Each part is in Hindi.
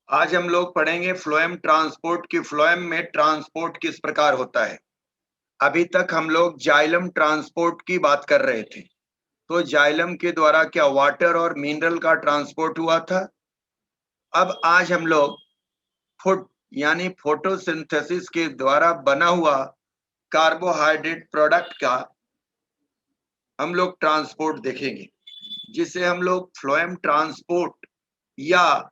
आज हम लोग पढ़ेंगे फ्लोएम ट्रांसपोर्ट की फ्लोएम में ट्रांसपोर्ट किस प्रकार होता है। अभी तक हम लोग जाइलम ट्रांसपोर्ट की बात कर रहे थे। तो जाइलम के द्वारा क्या वाटर और मिनरल का ट्रांसपोर्ट हुआ था। अब आज हम लोग फूड यानी फोटोसिंथेसिस के द्वारा बना हुआ कार्बोहाइड्रेट प्रोडक्ट का हम लोग ट्रांसपोर्ट देखेंगे, जिसे हम लोग फ्लोएम ट्रांसपोर्ट या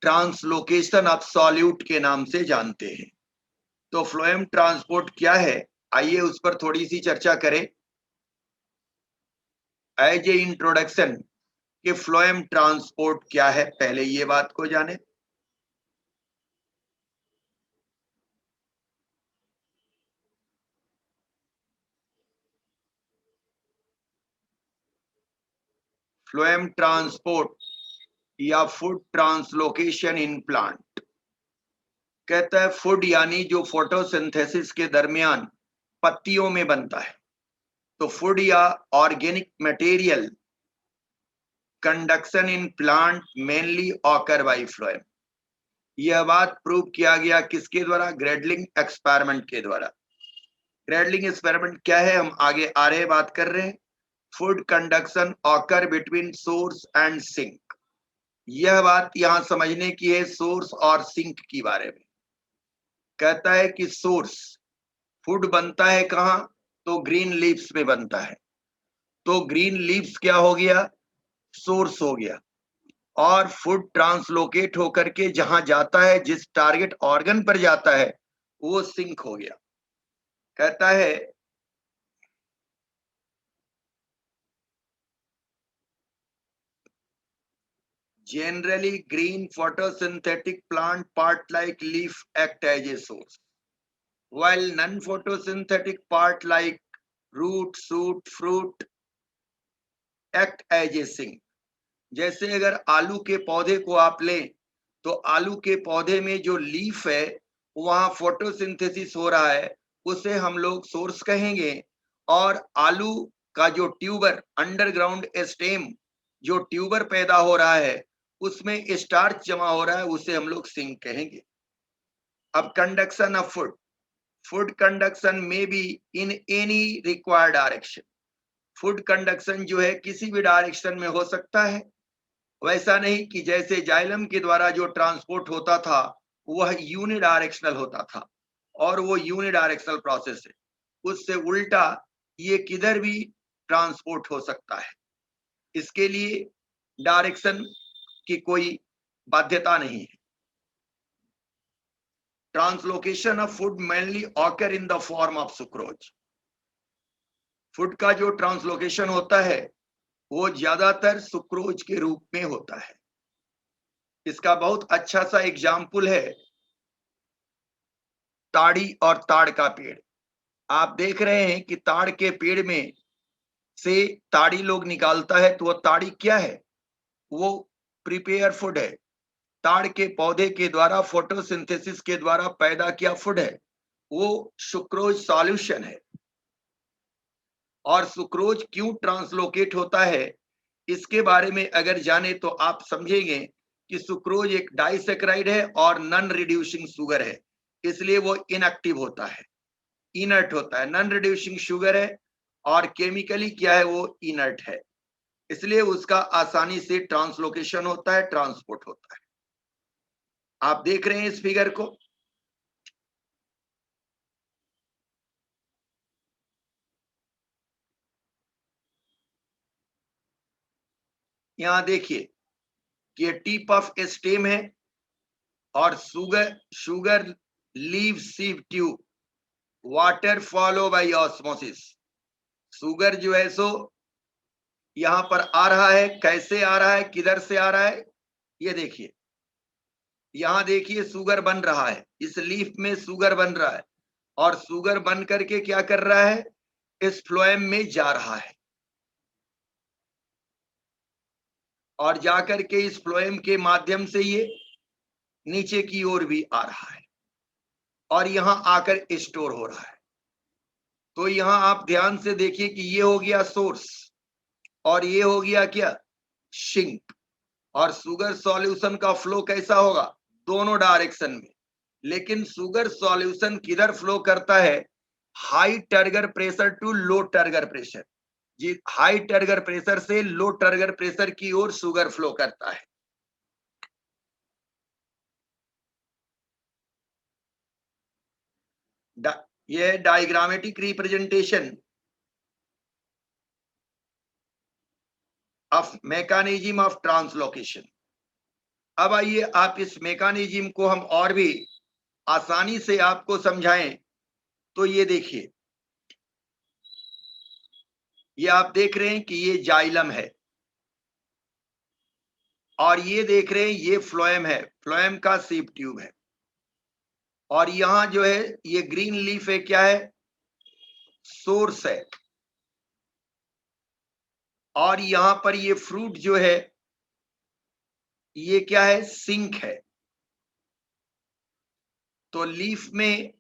ट्रांसलोकेशन ऑफ सॉल्यूट के नाम से जानते हैं। तो फ्लोएम ट्रांसपोर्ट क्या है, आइए उस पर थोड़ी सी चर्चा करें। एज ए इंट्रोडक्शन कि फ्लोएम ट्रांसपोर्ट क्या है, पहले ये बात को जाने। फ्लोएम ट्रांसपोर्ट या फूड ट्रांसलोकेशन इन प्लांट कहता है फूड यानी जो फोटोसिंथेसिस के दरमियान पत्तियों में बनता है। तो फूड या organic material conduction in plant mainly occur by phloem. यह बात प्रूव किया गया किसके द्वारा, ग्रेडलिंग एक्सपेरिमेंट के द्वारा। ग्रेडलिंग एक्सपेरिमेंट क्या है, हम आगे आ रहे बात कर रहे हैं। Food conduction occur between source and sink. यह बात यहां समझने की है सोर्स और सिंक की बारे में। कहता है कि सोर्स फूड बनता है कहां, तो ग्रीन लीव्स में बनता है। तो ग्रीन लीव्स क्या हो गया, सोर्स हो गया। और फूड ट्रांसलोकेट होकर के जहां जाता है, जिस टारगेट ऑर्गन पर जाता है, वो सिंक हो गया। कहता है generally green photosynthetic plant part like leaf act as a source, while non-photosynthetic part like root, shoot, fruit act as a sink। जैसे अगर आलू के पौधे को आप लें, तो आलू के पौधे में जो लीफ है वहां फोटोसिंथेसिस हो रहा है, उसे हम लोग सोर्स कहेंगे। और आलू का जो ट्यूबर अंडरग्राउंड स्टेम, जो ट्यूबर पैदा हो रहा है, उसमें स्टार्च जमा हो रहा है, उसे हम लोग सिंक कहेंगे। अब conduction of food, food conduction में be in any required direction. Food conduction जो है किसी भी डायरेक्शन में हो सकता है। वैसा नहीं कि जैसे जाइलम के द्वारा जो ट्रांसपोर्ट होता था वह यूनिडायरेक्शनल होता था, और वो यूनिडायरेक्शनल प्रोसेस है। उससे उल्टा ये किधर भी ट्रांसपोर्ट हो सकता है। इसके लिए डायरेक्शन की कोई बाध्यता नहीं है। Translocation of food mainly occur in the form of sucrose. Food का जो ट्रांसलोकेशन होता है वो ज्यादातर सुक्रोज के रूप में होता है। इसका बहुत अच्छा सा एग्जाम्पल है ताड़ी और ताड़ का पेड़। आप देख रहे हैं कि ताड़ के पेड़ में से ताड़ी लोग निकालता है, तो वो ताड़ी क्या है, वो प्रिपेयर फूड है। ताड़ के पौधे के द्वारा फोटोसिंथेसिस के द्वारा पैदा किया फूड है, वो सुक्रोज सॉल्यूशन है। और सुक्रोज क्यों ट्रांसलोकेट होता है, इसके बारे में अगर जाने तो आप समझेंगे कि सुक्रोज एक डाइसेक्राइड है और नॉन रिड्यूसिंग शुगर है, इसलिए वो इनएक्टिव होता है, इनर्ट होता है। नॉन रिड्यूसिंग शुगर है और केमिकली क्या है, वो इनर्ट है, इसलिए उसका आसानी से ट्रांसलोकेशन होता है, ट्रांसपोर्ट होता है। आप देख रहे हैं इस फिगर को। यहां देखिए कि ये टिप ऑफ स्टेम है और sugar sugar leave sieve tube, water follow by osmosis. Sugar जो है सो यहां पर आ रहा है, कैसे आ रहा है, किधर से आ रहा है, ये देखिए। यहां देखिए शुगर बन रहा है, इस लीफ में शुगर बन रहा है, और शुगर बन करके क्या कर रहा है, इस फ्लोएम में जा रहा है, और जाकर के इस फ्लोएम के माध्यम से ये नीचे की ओर भी आ रहा है, और यहां आकर स्टोर हो रहा है। तो यहां आप ध्यान से देखिए कि ये हो गया सोर्स और ये हो गया क्या, सिंक। और शुगर सॉल्यूशन का फ्लो कैसा होगा, दोनों डायरेक्शन में। लेकिन शुगर सॉल्यूशन किधर फ्लो करता है, high turgor pressure to low turgor pressure. जी, हाई टर्गर प्रेशर से लो टर्गर प्रेशर की ओर शुगर फ्लो करता है। ये diagrammatic representation of mechanism of translocation. अब आइए आप इस मैकेनिज्म को हम और भी आसानी से आपको समझाएं। तो ये देखिए, ये आप देख रहे हैं कि ये जाइलम है और ये देख रहे हैं ये फ्लोएम है, फ्लोएम का सीप ट्यूब है। और यहाँ जो है ये ग्रीन लीफ है, क्या है, सोर्स है। और यहाँ पर ये फ्रूट जो है ये क्या है, सिंक है। तो लीफ में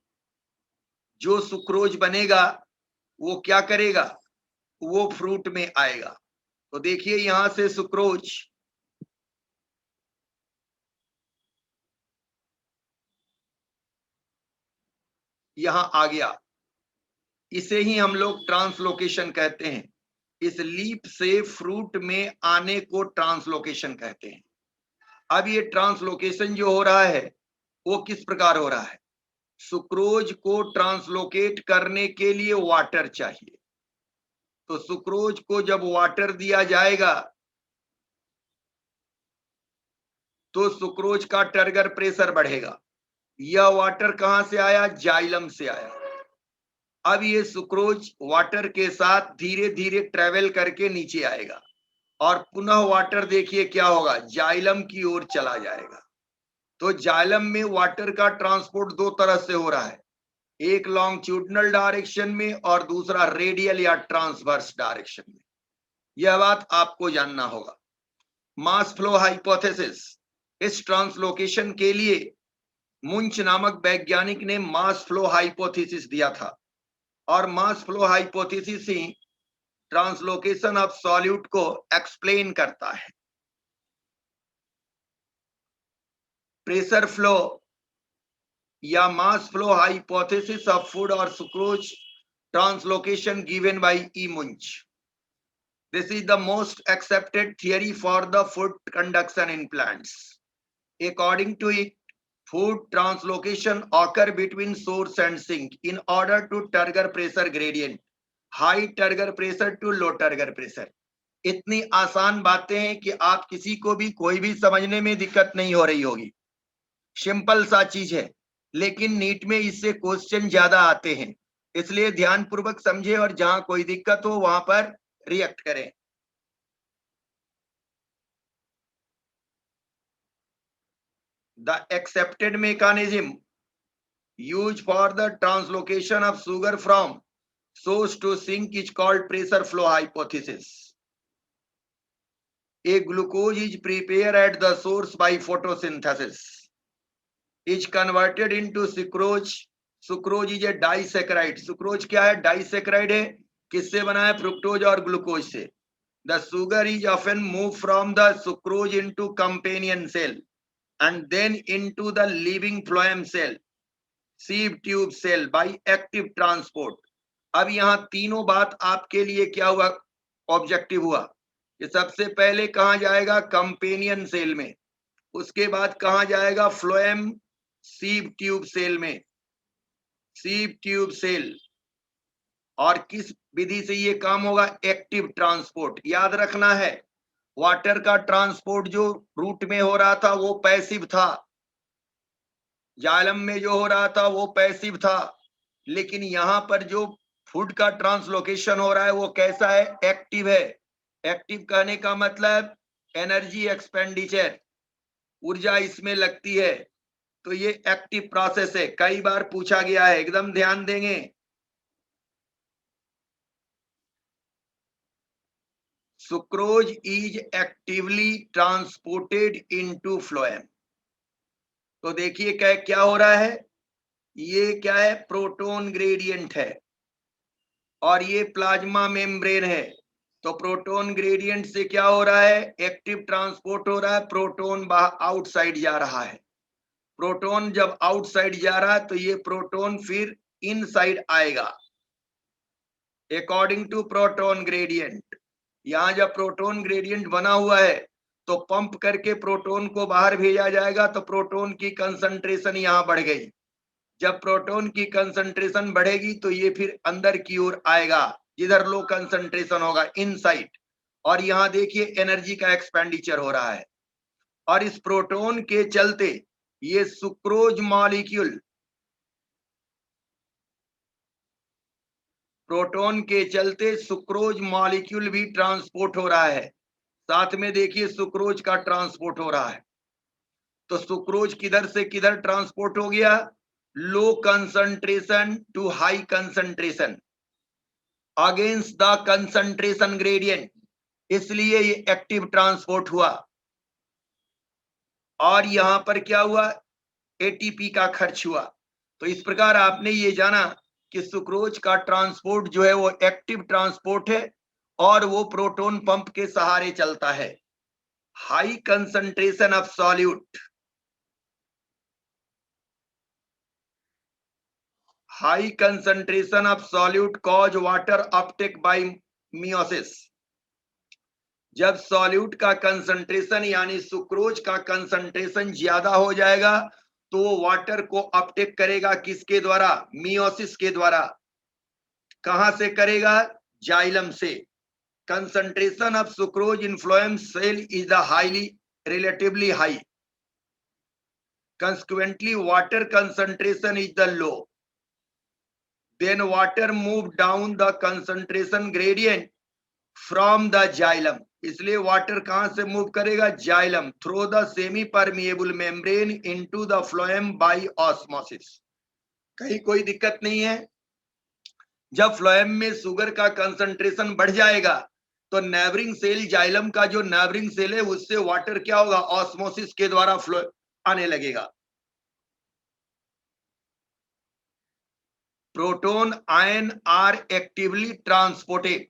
जो सुक्रोज बनेगा वो क्या करेगा, वो फ्रूट में आएगा। तो देखिए यहां से सुक्रोज यहां आ गया, इसे ही हम लोग ट्रांसलोकेशन कहते हैं। इस लीफ से फ्रूट में आने को ट्रांसलोकेशन कहते हैं। अब ये ट्रांसलोकेशन जो हो रहा है वो किस प्रकार हो रहा है, सुक्रोज को ट्रांसलोकेट करने के लिए वाटर चाहिए। तो सुक्रोज को जब वाटर दिया जाएगा तो सुक्रोज का टर्गर प्रेशर बढ़ेगा। यह वाटर कहां से आया, जाइलम से आया। अब ये सुक्रोज वाटर के साथ धीरे धीरे ट्रेवल करके नीचे आएगा और पुनः वाटर देखिए क्या होगा, जाइलम की ओर चला जाएगा। तो जाइलम में वाटर का ट्रांसपोर्ट दो तरह से हो रहा है, एक लॉन्गिट्यूडिनल डायरेक्शन में और दूसरा रेडियल या ट्रांसवर्स डायरेक्शन में। यह बात आपको जानना होगा। मास फ्लो हाइपोथेसिस, इस ट्रांसलोकेशन के लिए मुंच नामक वैज्ञानिक ने मास फ्लो हाइपोथेसिस दिया था। और मास फ्लो हाइपोथेसिस ही ट्रांसलोकेशन ऑफ सॉल्यूट को एक्सप्लेन करता है। प्रेशर फ्लो या mass flow hypothesis of food और sucrose translocation given by E Munch. This is the most accepted theory for the food conduction in plants. According to it, food translocation occur between source and sink in order to trigger pressure gradient, high trigger pressure to low trigger pressure. इतनी आसान बातें हैं कि आप किसी को भी कोई भी समझने में दिक्कत नहीं हो रही होगी। सिंपल सा चीज है, लेकिन नीट में इससे क्वेश्चन ज्यादा आते हैं, इसलिए ध्यान पूर्वक समझे और जहां कोई दिक्कत हो वहां पर रिएक्ट करें। The accepted mechanism used for the translocation of sugar from source to sink is called pressure flow hypothesis. A glucose is prepared at the source by photosynthesis, is converted into sucrose. Sucrose is a disaccharide. Sucrose क्या है, डाइसेक्राइड है। किससे बना है, फ्रुक्टोज और ग्लूकोज से। The sugar is often move from the sucrose into companion cell and then into the living phloem cell, sieve tube cell by active transport. अब यहाँ तीनों बात आपके लिए क्या हुआ, ऑब्जेक्टिव हुआ कि सबसे पहले कहाँ जाएगा, कंपेनियन सेल में, उसके बाद कहाँ जाएगा, फ्लोएम सीव ट्यूब सेल में, सीव ट्यूब सेल। और किस विधि से ये काम होगा, एक्टिव ट्रांसपोर्ट। याद रखना है, वाटर का ट्रांसपोर्ट जो रूट में हो रहा था वो पैसिव था, जाइलम में जो हो रहा था वो पैसिव था। लेकिन यहां पर जो फूड का ट्रांसलोकेशन हो रहा है वो कैसा है, एक्टिव है। एक्टिव कहने का मतलब एनर्जी एक्सपेंडिचर, ऊर्जा इसमें लगती है। तो ये एक्टिव प्रोसेस है, कई बार पूछा गया है, एकदम ध्यान देंगे। Sucrose is actively transported into phloem. तो देखिए क्या हो रहा है, ये क्या है, प्रोटॉन ग्रेडियंट है और ये प्लाज्मा मेम्ब्रेन है। तो प्रोटॉन ग्रेडियंट से क्या हो रहा है, एक्टिव ट्रांसपोर्ट हो रहा है, प्रोटॉन आउटसाइड जा रहा है। प्रोटॉन जब आउटसाइड जा रहा है तो ये प्रोटॉन फिर इनसाइड आएगा अकॉर्डिंग टू प्रोटॉन ग्रेडियंट। यहां जब प्रोटॉन ग्रेडियंट बना हुआ है तो पंप करके प्रोटॉन को बाहर भेजा जाएगा, तो प्रोटॉन की कंसंट्रेशन यहां बढ़ गई। जब प्रोटॉन की कंसंट्रेशन बढ़ेगी तो ये फिर अंदर की ओर आएगा, जिधर लो कंसंट्रेशन होगा इनसाइड। और यहां देखिए एनर्जी का एक्सपेंडिचर हो रहा है। और इस प्रोटॉन के चलते ये सुक्रोज मॉलिक्यूल, प्रोटॉन के चलते सुक्रोज मॉलिक्यूल भी ट्रांसपोर्ट हो रहा है। साथ में देखिए सुक्रोज का ट्रांसपोर्ट हो रहा है। तो सुक्रोज किधर से किधर ट्रांसपोर्ट हो गया, low concentration to high concentration against the concentration gradient, इसलिए ये एक्टिव ट्रांसपोर्ट हुआ। और यहां पर क्या हुआ, एटीपी का खर्च हुआ। तो इस प्रकार आपने ये जाना कि सुक्रोज का ट्रांसपोर्ट जो है वो एक्टिव ट्रांसपोर्ट है और वो प्रोटॉन पंप के सहारे चलता है। High concentration of solute, high concentration of solute cause water Uptake bye meiosis. जब सॉल्यूट का कंसंट्रेशन यानी सुक्रोज का कंसंट्रेशन ज्यादा हो जाएगा तो वो वाटर को अपटेक करेगा, किसके द्वारा, मियोसिस के द्वारा। कहां से करेगा, जाइलम से। concentration of sucrose in phloem cell is the relatively high. Consequently, water concentration is the low. Then water move down the concentration gradient from the xylem. इसलिए वाटर कहां से मूव करेगा, xylem, through the semi permeable membrane into the phloem by osmosis. कहीं कोई दिक्कत नहीं है। जब फ्लोएम में शुगर का कंसंट्रेशन बढ़ जाएगा तो नेबरिंग सेल, जाइलम का जो नेबरिंग सेल है उससे वाटर क्या होगा, ऑस्मोसिस के द्वारा फ्लो आने लगेगा। Proton ion are actively transported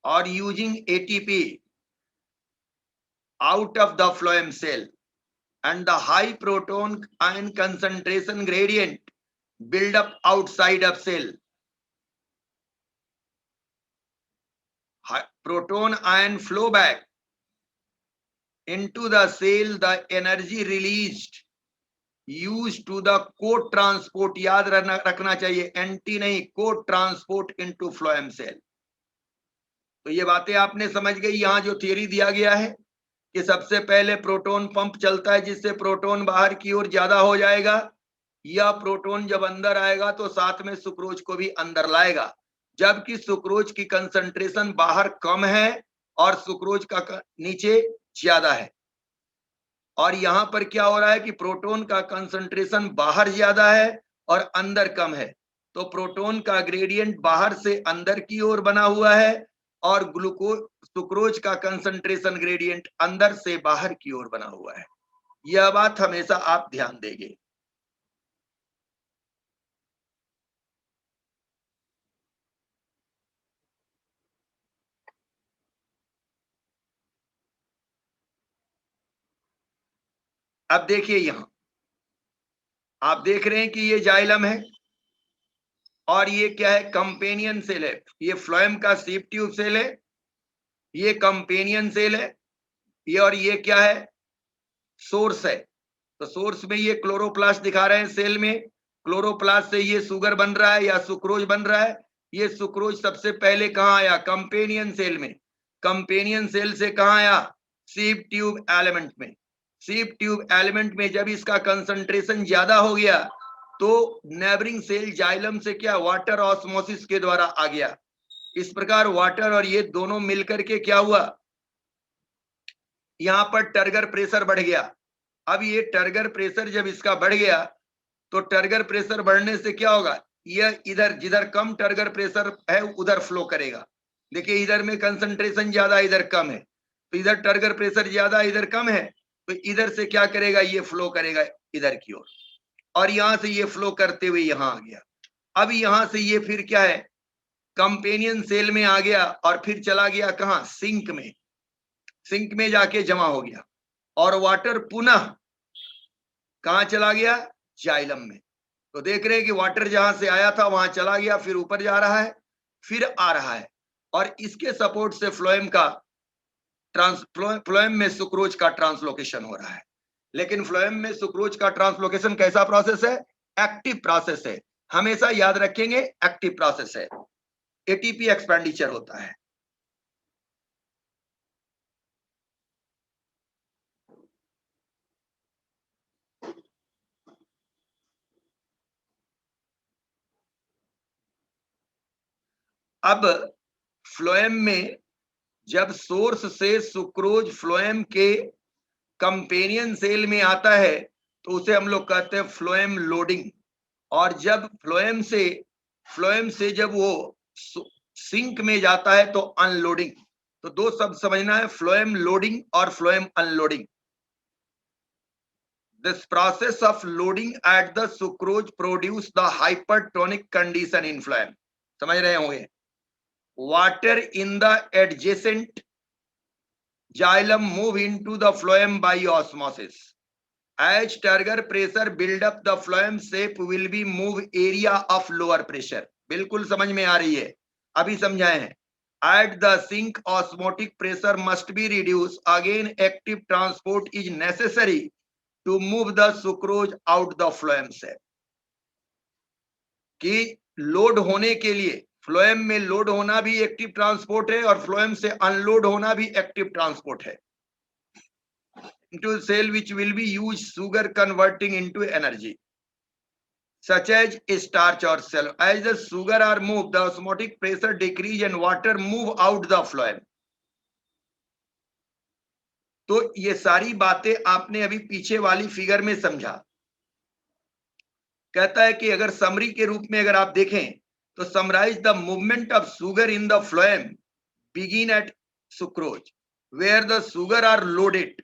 और using ATP out of the phloem cell, and the high proton ion concentration gradient build up outside of cell. Proton ion flow back into the cell, the energy released used to the coat transport, याद रखना चाहिए, एंटी नहीं, cotransport into phloem cell. तो ये बातें आपने समझ गई। यहां जो थियरी दिया गया है कि सबसे पहले प्रोटॉन पंप चलता है जिससे प्रोटॉन बाहर की ओर ज्यादा हो जाएगा, या प्रोटॉन जब अंदर आएगा तो साथ में सुक्रोज को भी अंदर लाएगा, जबकि सुक्रोज की कंसंट्रेशन बाहर कम है और सुक्रोज का नीचे ज्यादा है। और यहां पर क्या हो रहा है कि प्रोटॉन का कंसंट्रेशन बाहर ज्यादा है और अंदर कम है। तो प्रोटॉन का ग्रेडियंट बाहर से अंदर की ओर बना हुआ है और सुक्रोज का कंसंट्रेशन ग्रेडियंट अंदर से बाहर की ओर बना हुआ है। यह बात हमेशा आप ध्यान देंगे। अब देखिए यहां आप देख रहे हैं कि ये जाइलम है और ये क्या है, कंपेनियन सेल है। ये फ्लोएम का सीप ट्यूब सेल है, ये कंपेनियन सेल है, ये और ये क्या है, सोर्स है। तो सोर्स में ये क्लोरोप्लास्ट दिखा रहे हैं सेल में, क्लोरोप्लास्ट से ये शुगर बन रहा है या सुक्रोज बन रहा है। ये सुक्रोज सबसे पहले कहाँ आया, कंपेनियन सेल में। कंपेनियन सेल से कहाँ आया, सीप ट्यूब एलिमेंट में। सीप ट्यूब एलिमेंट में जब इसका कंसंट्रेशन ज्यादा हो गया तो नेबरिंग सेल जाइलम से क्या, वाटर ऑस्मोसिस के द्वारा आ गया। इस प्रकार वाटर और ये दोनों मिलकर के क्या हुआ, यहां पर टर्गर प्रेशर बढ़ गया। अब ये टर्गर प्रेशर जब इसका बढ़ गया तो टर्गर प्रेशर बढ़ने से क्या होगा, यह इधर जिधर कम टर्गर प्रेशर है उधर फ्लो करेगा। देखिए इधर में कंसंट्रेशन ज्यादा, इधर कम है, तो इधर टर्गर प्रेशर ज्यादा, इधर कम है, तो इधर से क्या करेगा, ये फ्लो करेगा इधर की ओर, और यहां से ये फ्लो करते हुए यहां आ गया। अब यहां से ये फिर क्या है, कंपेनियन सेल में आ गया और फिर चला गया कहां, सिंक में, सिंक में जाके जमा हो गया, और वाटर पुनः कहां चला गया, जाइलम में। तो देख रहे हैं कि वाटर जहां से आया था वहां चला गया, फिर ऊपर जा रहा है, फिर आ रहा है, और इसके सपोर्ट से फ्लोएम का फ्लोएम में सुक्रोज का ट्रांसलोकेशन हो रहा है। लेकिन फ्लोएम में सुक्रोज का ट्रांसलोकेशन कैसा प्रोसेस है, एक्टिव प्रोसेस है, हमेशा याद रखेंगे एक्टिव प्रोसेस है, एटीपी एक्सपेंडिचर होता है। अब फ्लोएम में जब सोर्स से सुक्रोज फ्लोएम के कंपेनियन सेल में आता है तो उसे हम लोग कहते हैं फ्लोएम लोडिंग, और जब फ्लोएम से जब वो सिंक में जाता है तो अनलोडिंग। तो दो शब्द समझना है, फ्लोएम लोडिंग और phloem unloading. This process of loading at the sucrose produce the hypertonic condition in phloem, समझ रहे होंगे। Water in the adjacent xylem move into the phloem by osmosis. As turgor pressure build up, the phloem shape will be move area of lower pressure. बिल्कुल समझ में आ रही है, अभी समझाए हैं। At the sink, osmotic pressure must be reduced. Again, active transport is necessary to move the sucrose out the phloem shape. कि लोड होने के लिए फ्लोएम में लोड होना भी एक्टिव ट्रांसपोर्ट है और फ्लोएम से अनलोड होना भी एक्टिव ट्रांसपोर्ट है। into cell which will be used sugar converting into energy, such as starch or cell. As the sugar are moved, the osmotic pressure decrease and water move out the phloem. तो ये सारी बातें आपने अभी पीछे वाली फिगर में समझा। कहता है कि अगर समरी के रूप में अगर आप देखें तो summarise the movement of sugar in the phloem begin at sucrose where the sugar are loaded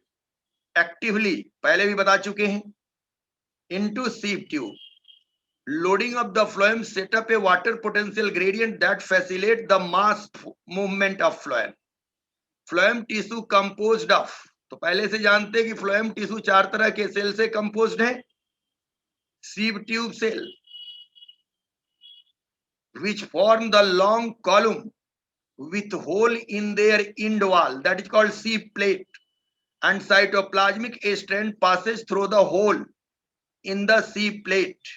actively, पहले भी बता चुके हैं, into sieve tube. Loading of the phloem set up a water potential gradient that facilitate the mass movement of phloem. Phloem tissue composed of, तो पहले से जानते हैं कि phloem tissue चार तरह के सेल से composed है। sieve tube cell which form the long column with hole in their end wall, that is called sieve plate, and cytoplasmic strand passes through the hole in the sieve plate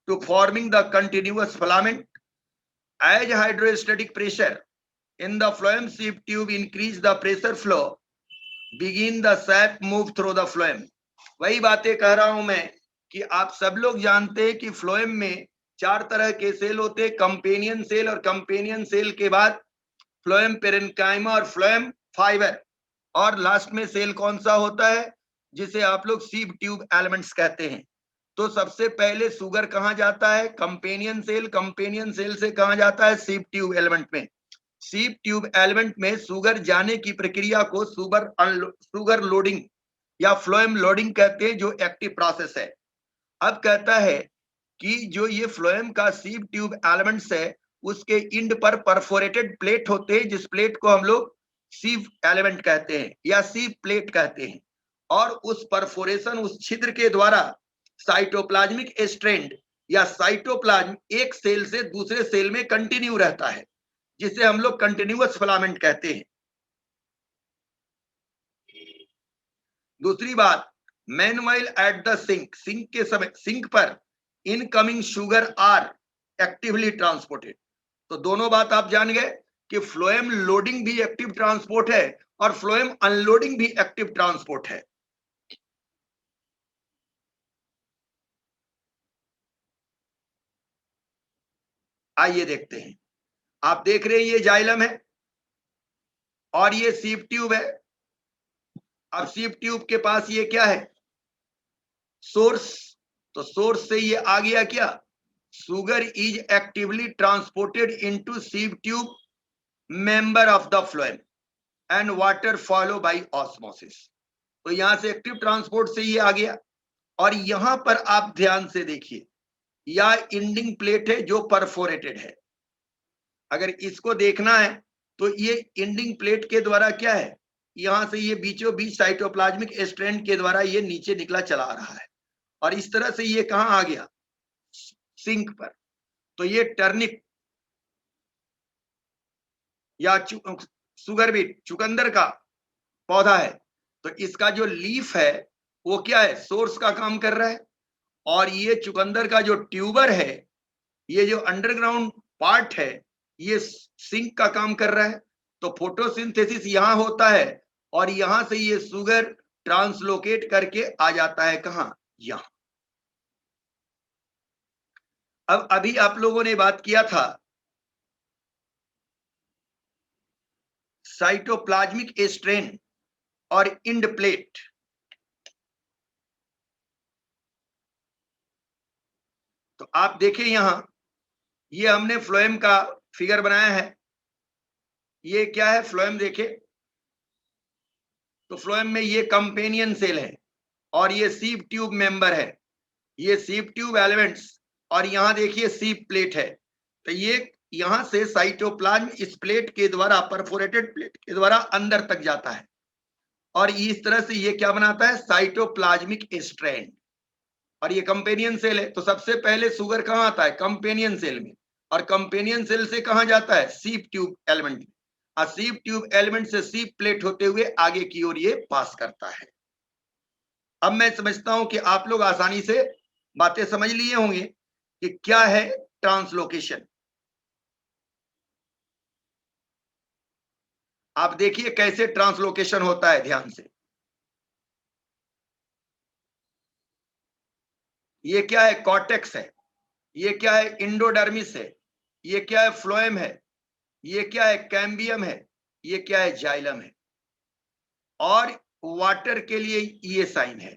to forming the continuous filament. As hydrostatic pressure in the phloem sieve tube increase the pressure flow, begin the sap move through the phloem. वही बातें कह रहा हूं मैं कि आप सब लोग जानते हैं कि फ्लोएम में चार तरह के सेल होते हैं, कंपेनियन सेल, और कंपेनियन सेल के बाद फ्लोएम पेरेन्काइमा और फ्लोएम फाइबर, और लास्ट में सेल कौन सा होता है जिसे आप लोग सिव ट्यूब एलिमेंट्स कहते हैं। तो सबसे पहले सुगर कहां जाता है, कंपेनियन सेल, कंपेनियन सेल से कहां जाता है, सिव ट्यूब एलिमेंट में। सिव ट्यूब एलिमेंट में सुगर जाने की प्रक्रिया को सुगर लोडिंग या फ्लोएम लोडिंग कहते हैं, जो एक्टिव प्रोसेस है। अब कहता है कि जो ये फ्लोएम का सिव ट्यूब एलिमेंट्स है उसके इंड पर परफोरेटेड प्लेट होते हैं, जिस प्लेट को हम लोग सिव एलिमेंट कहते हैं या सिव प्लेट कहते हैं, और उस परफोरेशन, उस छिद्र के द्वारा साइटोप्लाज्मिक स्ट्रैंड या साइटोप्लाज्म एक सेल से दूसरे सेल में कंटिन्यू रहता है, जिसे हम लोग कंटिन्यूअस फिलामेंट कहते हैं। दूसरी बात, meanwhile at the sink, sink के समय, सिंक पर incoming sugar are actively transported. तो दोनों बात आप जान गए कि फ्लोएम लोडिंग भी एक्टिव ट्रांसपोर्ट है और फ्लोएम अनलोडिंग भी एक्टिव ट्रांसपोर्ट है। आइए देखते हैं। आप देख रहे हैं ये जाइलम है और ये सिव ट्यूब है। अब सिव ट्यूब के पास ये क्या है, सोर्स। तो सोर्स से ये आ गया क्या, sugar is actively transported into sieve tube member of the phloem and water follow by osmosis. तो यहां से एक्टिव ट्रांसपोर्ट से ये आ गया, और यहां पर आप ध्यान से देखिए, यह इंडिंग प्लेट है जो परफोरेटेड है, अगर इसको देखना है तो ये एंडिंग प्लेट के द्वारा क्या है, यहां से ये बीचों बीच साइटोप्लाज्मिक स्ट्रैंड के द्वारा ये नीचे निकला चला रहा है और इस तरह से ये कहां आ गया, सिंक पर। तो ये टर्निप या सुगर बीट, चुकंदर का पौधा है, तो इसका जो लीफ है वो क्या है, सोर्स का काम कर रहा है। और ये चुकंदर का जो ट्यूबर है, ये जो अंडरग्राउंड पार्ट है, ये सिंक का काम कर रहा है। तो फोटोसिंथेसिस यहां होता है और यहां से ये सुगर ट्रांसलोकेट करके आ जाता है कहां, यहां। अब अभी आप लोगों ने बात किया था साइटोप्लाज्मिक स्ट्रेन और इंड प्लेट। तो आप देखिए यहां, ये हमने फ्लोएम का फिगर बनाया है। ये क्या है, फ्लोएम देखे तो फ्लोएम में ये कंपेनियन सेल है और ये सीप ट्यूब मेंबर है, ये सीप ट्यूब एलिमेंट्स, और यहां देखिए सीप प्लेट है। तो ये यहां से साइटोप्लाज्म इस प्लेट के द्वारा, परफोरेटेड प्लेट के द्वारा अंदर तक जाता है और इस तरह से ये क्या बनाता है, साइटोप्लाज्मिक स्ट्रैंड। और ये कंपेनियन सेल है। तो सबसे पहले सुगर कहां आता है, कंपेनियन सेल में, और कंपेनियन सेल से कहां जाता है, सीप ट्यूब एलिमेंट में, और सीप ट्यूब एलिमेंट से सीप प्लेट होते हुए आगे की ओर ये पास करता है। अब मैं समझता हूं कि आप लोग आसानी से बातें समझ लिए होंगे कि क्या है ट्रांसलोकेशन। आप देखिए कैसे ट्रांसलोकेशन होता है, ध्यान से। ये क्या है, कॉर्टेक्स है, ये क्या है, इंडोडर्मिस है, ये क्या है, फ्लोएम है, ये क्या है, कैम्बियम है, ये क्या है, जाइलम है, और वाटर के लिए ये साइन है।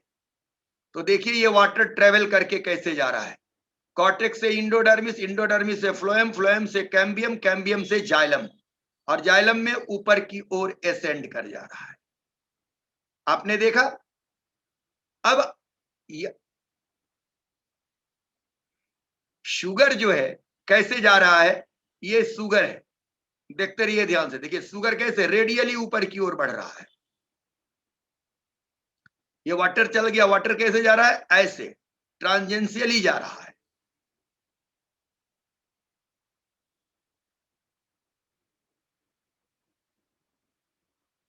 तो देखिए ये वाटर ट्रेवल करके कैसे जा रहा है, कॉर्टेक्स से इंडोडर्मिस, इंडोडर्मिस से फ्लोएम, फ्लोएम से कैम्बियम, कैम्बियम से जाइलम, और जाइलम में ऊपर की ओर एसेंड कर जा रहा है। आपने देखा। अब शुगर जो है कैसे जा रहा है, ये शुगर है, देखते रहिए ध्यान से। देखिए शुगर कैसे रेडियली ऊपर की ओर बढ़ रहा है। ये वाटर चल गया, वाटर कैसे जा रहा है, ऐसे ट्रांजेंशियली जा रहा है।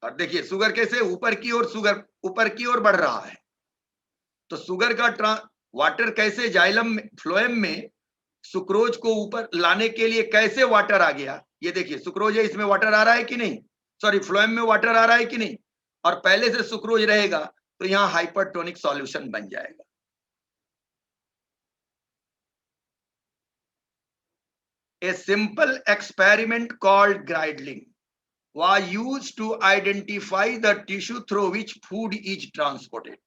और देखिए शुगर कैसे ऊपर की ओर, शुगर ऊपर की ओर बढ़ रहा है। तो शुगर का वाटर कैसे जाइलम में, फ्लोएम में सुक्रोज को ऊपर लाने के लिए कैसे वाटर आ गया, ये देखिए सुक्रोज है, इसमें वाटर आ रहा है कि नहीं, सॉरी फ्लोएम में वाटर आ रहा है कि नहीं, और पहले से सुक्रोज रहेगा तो यहां हाइपरटोनिक सॉल्यूशन बन जाएगा। A simple experiment called Gridling was used to identify the tissue through which food is transported.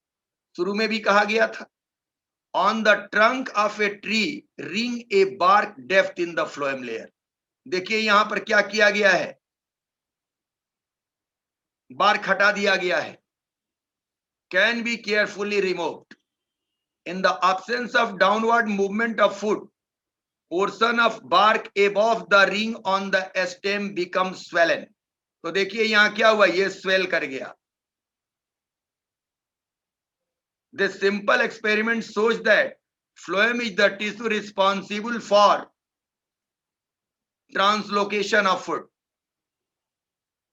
शुरू में भी कहा गया था, on the trunk of a tree ring a bark depth in the phloem layer. देखिए यहां पर क्या किया गया है, बार्क हटा दिया गया है, can be carefully removed. In the absence of downward movement of food, portion of bark above the ring on the stem becomes swollen. तो देखिए यहां क्या हुआ, ये स्वेल कर गया। This simple experiment shows that phloem is the tissue responsible for translocation of food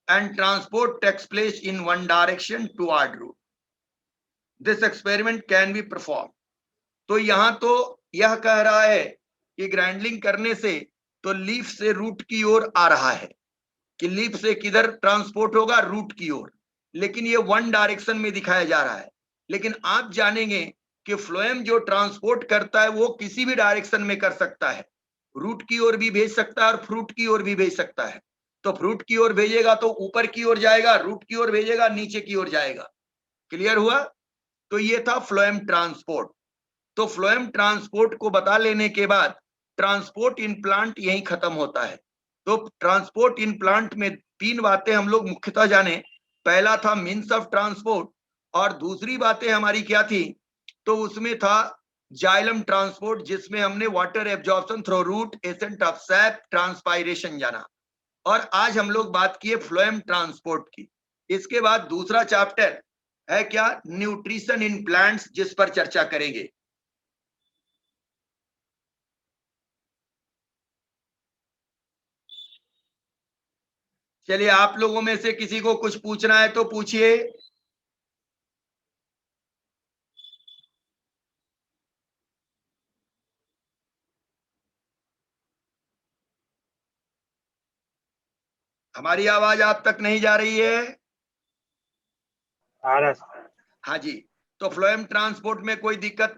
and transport takes place in one direction toward root. This experiment can be performed. तो यहां तो यह कह रहा है कि ग्राइंडलिंग करने से तो लीफ से रूट की ओर आ रहा है, कि लीफ से किधर ट्रांसपोर्ट होगा, रूट की ओर, लेकिन ये वन डायरेक्शन में दिखाया जा रहा है। लेकिन आप जानेंगे कि फ्लोएम जो ट्रांसपोर्ट करता है वो किसी भी डायरेक्शन में कर सकता है, रूट की ओर भी भेज सकता है और फ्रूट की ओर भी भेज सकता है। तो फ्रूट की ओर भेजेगा तो ऊपर की ओर जाएगा, रूट की ओर भेजेगा नीचे की ओर जाएगा। क्लियर हुआ। तो ये था फ्लोएम ट्रांसपोर्ट। तो फ्लोएम ट्रांसपोर्ट को बता लेने के बाद ट्रांसपोर्ट इन प्लांट यही खत्म होता है। तो ट्रांसपोर्ट इन प्लांट में तीन बातें हम लोग मुख्यतः जाने। पहला था मीन्स ऑफ ट्रांसपोर्ट, और दूसरी बातें हमारी क्या थी, तो उसमें था जाइलम ट्रांसपोर्ट, जिसमें हमने water absorption through root, ascent of sap, transpiration जाना। और आज हम लोग बात किए फ्लोएम ट्रांसपोर्ट की। इसके बाद दूसरा चैप्टर है क्या, न्यूट्रिशन इन प्लांट्स, जिस पर चर्चा करेंगे। चलिए, आप लोगों में से किसी को कुछ पूछना है तो पूछिए। हमारी आवाज आप तक नहीं जा रही है? आ रहा है। हाँ जी। तो फ्लोएम ट्रांसपोर्ट में कोई दिक्कत